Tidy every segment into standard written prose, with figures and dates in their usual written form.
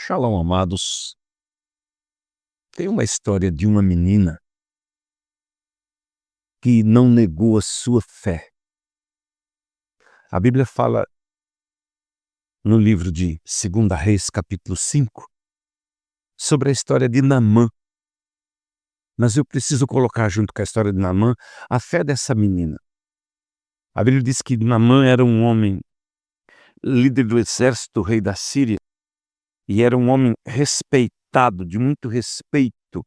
Shalom, amados. Tem uma história de uma menina que não negou a sua fé. A Bíblia fala no livro de 2 Reis, capítulo 5, sobre a história de Naamã. Mas eu preciso colocar junto com a história de Naamã a fé dessa menina. A Bíblia diz que Naamã era um homem líder do exército do rei da Síria e era um homem respeitado, de muito respeito.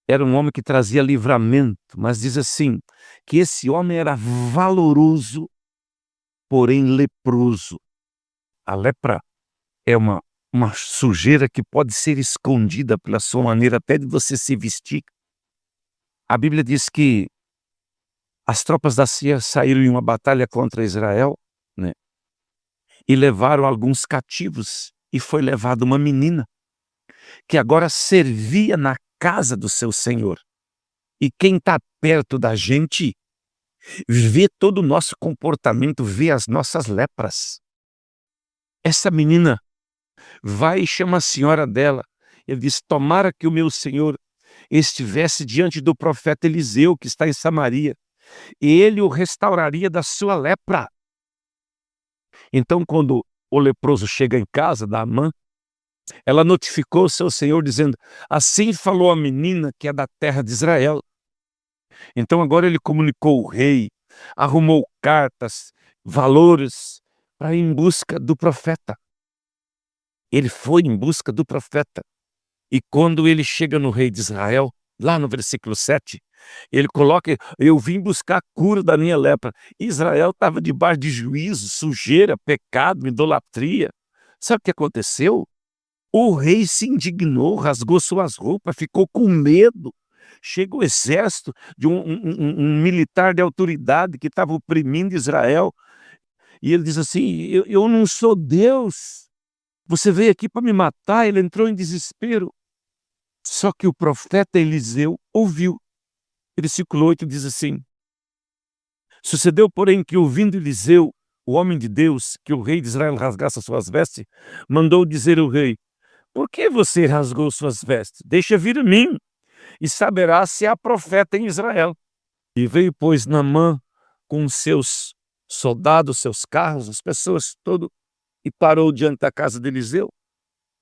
Era um homem que trazia livramento, mas diz assim, que esse homem era valoroso, porém leproso. A lepra é uma sujeira que pode ser escondida pela sua maneira até de você se vestir. A Bíblia diz que as tropas da Síria saíram em uma batalha contra Israel, né? E levaram alguns cativos, e foi levada uma menina, que agora servia na casa do seu senhor. E quem está perto da gente vê todo o nosso comportamento, vê as nossas lepras. Essa menina vai e chama a senhora dela. Ele diz, tomara que o meu senhor estivesse diante do profeta Eliseu, que está em Samaria, e ele o restauraria da sua lepra. Então, quando o leproso chega em casa da Naamã, ela notificou o seu senhor dizendo, assim falou a menina que é da terra de Israel. Então agora ele comunicou o rei, arrumou cartas, valores, para ir em busca do profeta. Ele foi em busca do profeta. E quando ele chega no rei de Israel, lá no versículo 7, ele coloca, eu vim buscar a cura da minha lepra. Israel estava debaixo de juízo, sujeira, pecado, idolatria. Sabe o que aconteceu? O rei se indignou, rasgou suas roupas, ficou com medo. Chega o exército de um militar de autoridade que estava oprimindo Israel. E ele diz assim, eu não sou Deus. Você veio aqui para me matar. Ele entrou em desespero. Só que o profeta Eliseu ouviu. Versículo 8 diz assim, sucedeu, porém, que ouvindo Eliseu, o homem de Deus, que o rei de Israel rasgasse as suas vestes, mandou dizer ao rei, por que você rasgou suas vestes? Deixa vir a mim, e saberá se há profeta em Israel. E veio, pois, Naamã com seus soldados, seus carros, as pessoas todas, e parou diante da casa de Eliseu.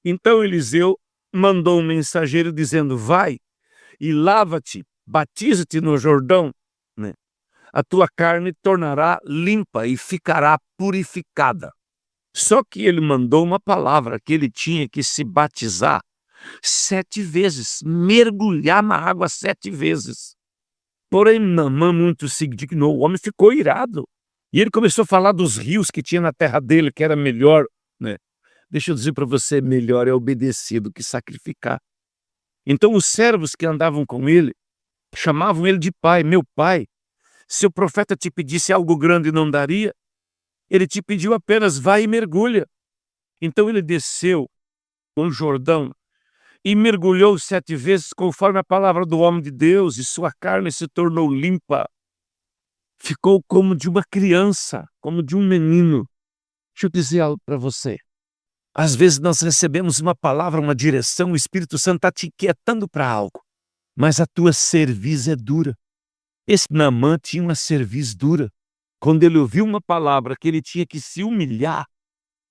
Então Eliseu mandou um mensageiro dizendo, vai e lava-te, batiza-te no Jordão, né? A tua carne tornará limpa e ficará purificada. Só que ele mandou uma palavra, que ele tinha que se batizar 7 vezes, mergulhar na água 7 vezes. Porém, Naamã muito se indignou, o homem ficou irado. E ele começou a falar dos rios que tinha na terra dele, que era melhor, né? Deixa eu dizer para você, melhor é obedecer do que sacrificar. Então os servos que andavam com ele, chamavam ele de pai, meu pai. Se o profeta te pedisse algo grande não daria, ele te pediu apenas vai e mergulha. Então ele desceu no Jordão e mergulhou 7 vezes conforme a palavra do homem de Deus e sua carne se tornou limpa. Ficou como de uma criança, como de um menino. Deixa eu dizer algo para você. Às vezes nós recebemos uma palavra, uma direção, o Espírito Santo está te inquietando para algo, mas a tua cerviz é dura. Esse Naamã tinha uma cerviz dura. Quando ele ouviu uma palavra que ele tinha que se humilhar,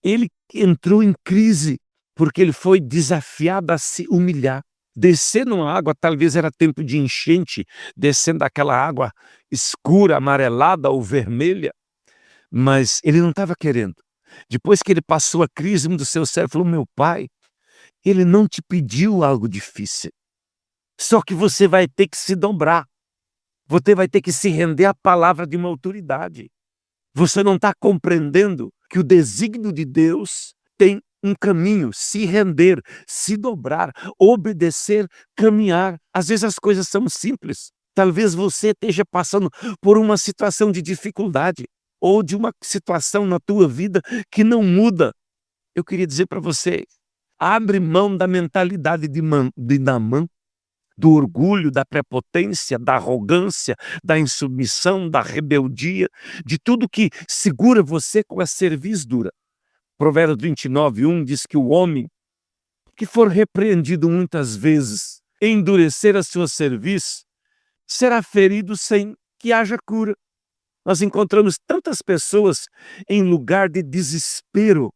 ele entrou em crise, porque ele foi desafiado a se humilhar. Descer numa água, talvez era tempo de enchente, descendo aquela água escura, amarelada ou vermelha, mas ele não estava querendo. Depois que ele passou a crise, um dos seus servos falou, meu pai, ele não te pediu algo difícil, só que você vai ter que se dobrar. Você vai ter que se render à palavra de uma autoridade. Você não está compreendendo que o desígnio de Deus tem um caminho, se render, se dobrar, obedecer, caminhar. Às vezes as coisas são simples. Talvez você esteja passando por uma situação de dificuldade ou de uma situação na tua vida que não muda. Eu queria dizer para você, abre mão da mentalidade de Naamã, do orgulho, da prepotência, da arrogância, da insubmissão, da rebeldia, de tudo que segura você com a cerviz dura. Provérbios 29:1 diz que o homem que for repreendido muitas vezes, endurecer a seu serviço, será ferido sem que haja cura. Nós encontramos tantas pessoas em lugar de desespero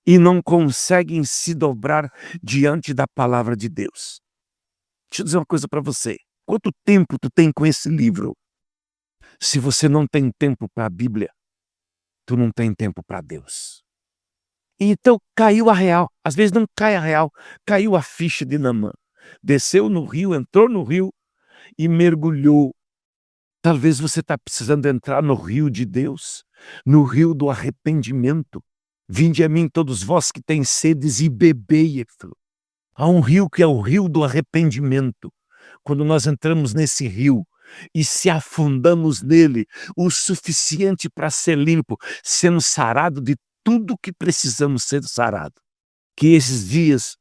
e não conseguem se dobrar diante da palavra de Deus. Deixa eu dizer uma coisa para você. Quanto tempo tu tem com esse livro? Se você não tem tempo para a Bíblia, tu não tem tempo para Deus. Então caiu a real. Às vezes não cai a real, caiu a ficha de Naamã. Desceu no rio, entrou no rio e mergulhou. Talvez você está precisando entrar no rio de Deus, no rio do arrependimento. Vinde a mim todos vós que têm sedes e bebei. Há um rio que é o rio do arrependimento. Quando nós entramos nesse rio e se afundamos nele, o suficiente para ser limpo, sendo sarado de tudo que precisamos ser sarado. Que esses dias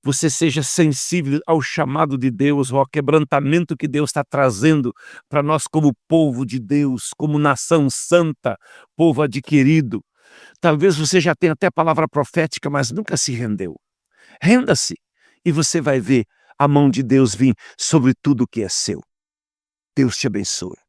você seja sensível ao chamado de Deus, ao quebrantamento que Deus está trazendo para nós como povo de Deus, como nação santa, povo adquirido. Talvez você já tenha até palavra profética, mas nunca se rendeu. Renda-se e você vai ver a mão de Deus vir sobre tudo que é seu. Deus te abençoe.